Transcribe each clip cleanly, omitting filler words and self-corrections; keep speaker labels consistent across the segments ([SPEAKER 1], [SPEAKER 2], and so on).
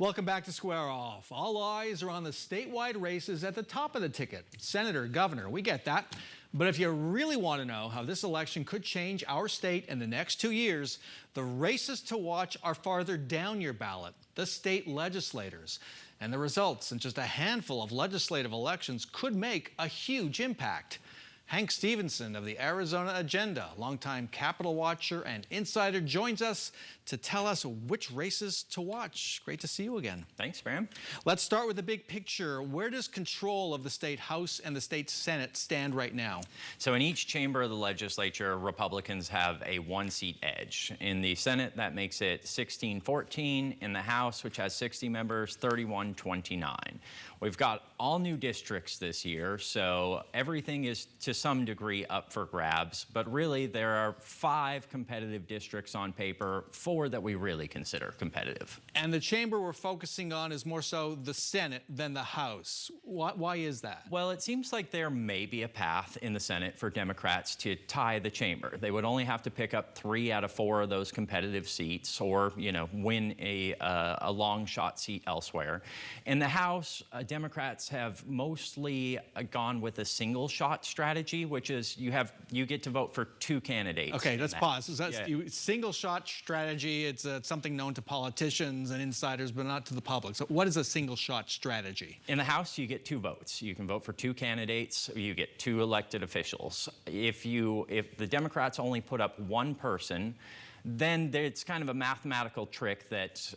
[SPEAKER 1] Welcome back to Square Off. All eyes are on the statewide races at the top of the ticket. Senator, governor, we get that. But if you really want to know how this election could change our state in the next 2 years, the races to watch are farther down your ballot, the state legislators. And the results in just a handful of legislative elections could make a huge impact. Hank Stephenson of the Arizona Agenda, longtime Capitol watcher and insider, joins us to tell us which races to watch. Great to see you again.
[SPEAKER 2] Thanks, Graham.
[SPEAKER 1] Let's start with the big picture. Where does control of the state House and the state Senate stand right now?
[SPEAKER 2] So in each chamber of the legislature, Republicans have a one-seat edge. In the Senate, that makes it 16-14. In the House, which has 60 members, 31-29. We've got all new districts this year, so everything is to some degree up for grabs. But really, there are 5 competitive districts on paper, 4 that we really consider competitive.
[SPEAKER 1] And the chamber we're focusing on is more so the Senate than the House. Why is that?
[SPEAKER 2] Well, it seems like there may be a path in the Senate for Democrats to tie the chamber. They would only have to pick up 3 out of 4 of those competitive seats, or win a long shot seat elsewhere. In the House, Democrats have mostly gone with a single shot strategy, which is you get to vote for 2 candidates.
[SPEAKER 1] Okay, let's pause. Single shot strategy, it's something known to politicians and insiders, but not to the public. So what is a single shot strategy?
[SPEAKER 2] In the House, you get 2 votes. You can vote for 2 candidates, you get 2 elected officials. If the Democrats only put up 1 person, then it's kind of a mathematical trick that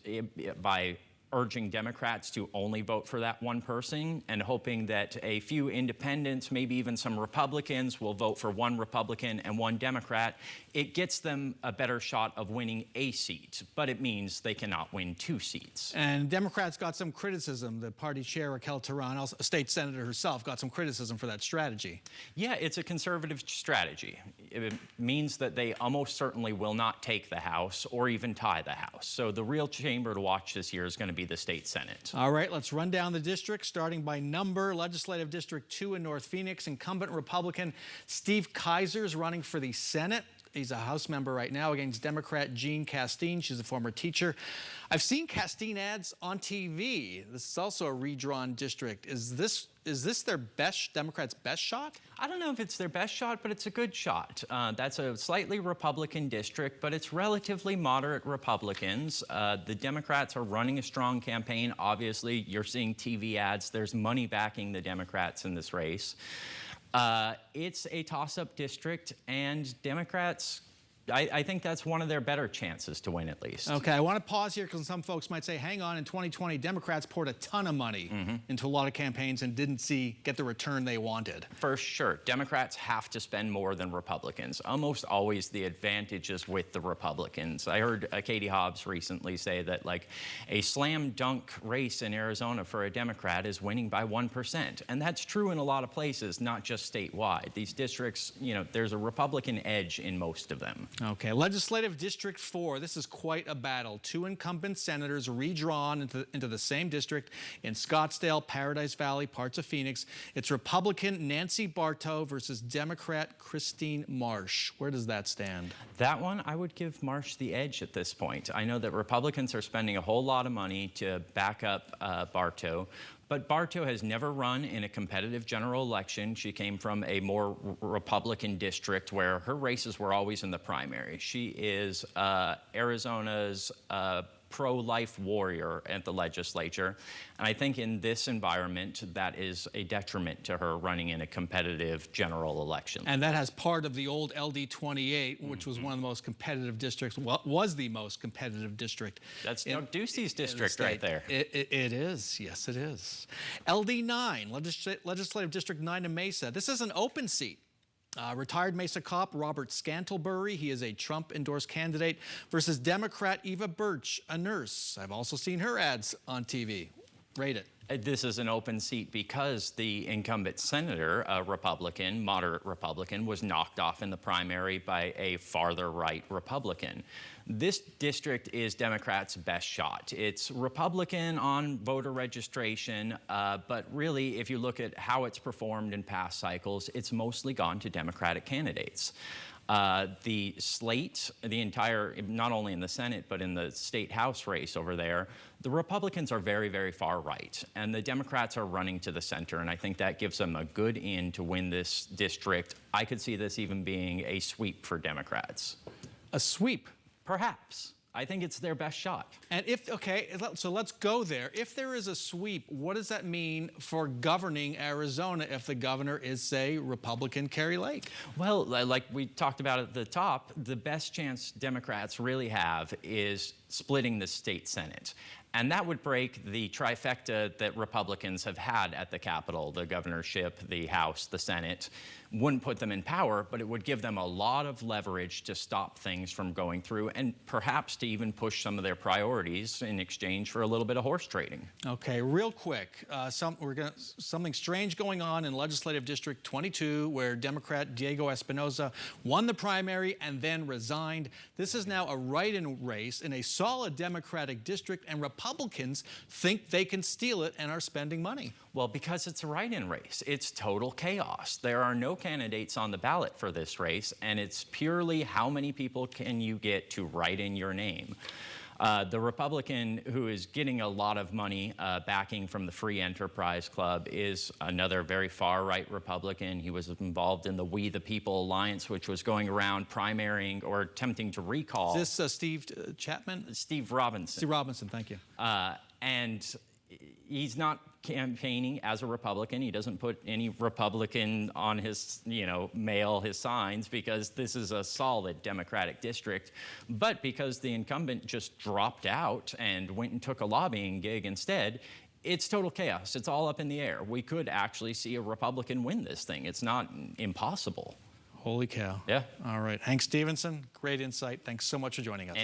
[SPEAKER 2] by urging Democrats to only vote for that 1 person and hoping that a few independents, maybe even some Republicans, will vote for 1 Republican and 1 Democrat, it gets them a better shot of winning a seat, but it means they cannot win 2 seats.
[SPEAKER 1] And Democrats got some criticism. The party chair, Raquel Tehran, a state senator herself, got some criticism for that strategy.
[SPEAKER 2] Yeah, it's a conservative strategy. It means that they almost certainly will not take the House or even tie the House. So the real chamber to watch this year is going to be the state Senate.
[SPEAKER 1] All right, let's run down the districts, starting by number. Legislative District 2 in North Phoenix, incumbent Republican Steve Kaiser is running for the Senate. He's a House member right now against Democrat Jean Castine. She's a former teacher. I've seen Castine ads on TV. This is also a redrawn district. Is this their Democrats' best shot?
[SPEAKER 2] I don't know if it's their best shot, but it's a good shot. That's a slightly Republican district, but it's relatively moderate Republicans. The Democrats are running a strong campaign. Obviously, you're seeing TV ads. There's money backing the Democrats in this race. It's a toss-up district, and Democrats, I think that's one of their better chances to win, at least.
[SPEAKER 1] Okay, I want to pause here because some folks might say, hang on, in 2020, Democrats poured a ton of money into a lot of campaigns and didn't get the return they wanted.
[SPEAKER 2] For sure. Democrats have to spend more than Republicans. Almost always the advantage is with the Republicans. I heard Katie Hobbs recently say that, like, a slam dunk race in Arizona for a Democrat is winning by 1%. And that's true in a lot of places, not just statewide. These districts, there's a Republican edge in most of them.
[SPEAKER 1] Okay, Legislative District 4, this is quite a battle. 2 incumbent senators redrawn into the same district in Scottsdale, Paradise Valley, parts of Phoenix. It's Republican Nancy Bartow versus Democrat Christine Marsh. Where does that stand?
[SPEAKER 2] That one, I would give Marsh the edge at this point. I know that Republicans are spending a whole lot of money to back up Bartow. But Bartow has never run in a competitive general election. She came from a more Republican district where her races were always in the primary. She is Arizona's pro-life warrior at the legislature. And I think in this environment, that is a detriment to her running in a competitive general election.
[SPEAKER 1] And that has part of the old LD 28, which was one of the most competitive districts, was the most competitive district.
[SPEAKER 2] That's Doug Ducey's district right there.
[SPEAKER 1] It is, yes it is. LD 9, Legislative District 9 in Mesa. This is an open seat. Retired Mesa cop Robert Scantlebury, he is a Trump-endorsed candidate, versus Democrat Eva Birch, a nurse. I've also seen her ads on TV. Rate it.
[SPEAKER 2] This is an open seat because the incumbent senator, a Republican, moderate Republican, was knocked off in the primary by a farther right Republican. This district is Democrats' best shot. It's Republican on voter registration, but really, if you look at how it's performed in past cycles, it's mostly gone to Democratic candidates. The slate, the entire, not only in the Senate, but in the state House race over there, the Republicans are very, very far right, and the Democrats are running to the center, and I think that gives them a good in to win this district. I could see this even being a sweep for Democrats.
[SPEAKER 1] A sweep?
[SPEAKER 2] Perhaps. I think it's their best shot.
[SPEAKER 1] And okay, so let's go there. If there is a sweep, what does that mean for governing Arizona if the governor is, say, Republican Kari Lake?
[SPEAKER 2] Well, like we talked about at the top, the best chance Democrats really have is splitting the state Senate. And that would break the trifecta that Republicans have had at the Capitol, the governorship, the House, the Senate. Wouldn't put them in power, but it would give them a lot of leverage to stop things from going through and perhaps to even push some of their priorities in exchange for a little bit of horse trading. Okay,
[SPEAKER 1] real quick, something strange going on in Legislative District 22 where Democrat Diego Espinoza won the primary and then resigned. This is now a write-in race in a solid Democratic district, and Republicans think they can steal it and are spending money.
[SPEAKER 2] Well, because it's a write-in race. It's total chaos. There are no candidates on the ballot for this race, and it's purely how many people can you get to write in your name. The Republican who is getting a lot of money backing from the Free Enterprise Club is another very far-right Republican. He was involved in the We the People Alliance, which was going around primarying or attempting to recall.
[SPEAKER 1] Is this Steve Chapman?
[SPEAKER 2] Steve Robinson.
[SPEAKER 1] Steve Robinson, thank you.
[SPEAKER 2] And he's not campaigning as a Republican. He doesn't put any Republican on his, mail his signs, because this is a solid Democratic district. But because the incumbent just dropped out and went and took a lobbying gig instead, it's total chaos. It's all up in the air. We could actually see a Republican win this thing. It's not impossible.
[SPEAKER 1] Holy cow.
[SPEAKER 2] Yeah.
[SPEAKER 1] All right. Hank Stephenson, great insight. Thanks so much for joining us.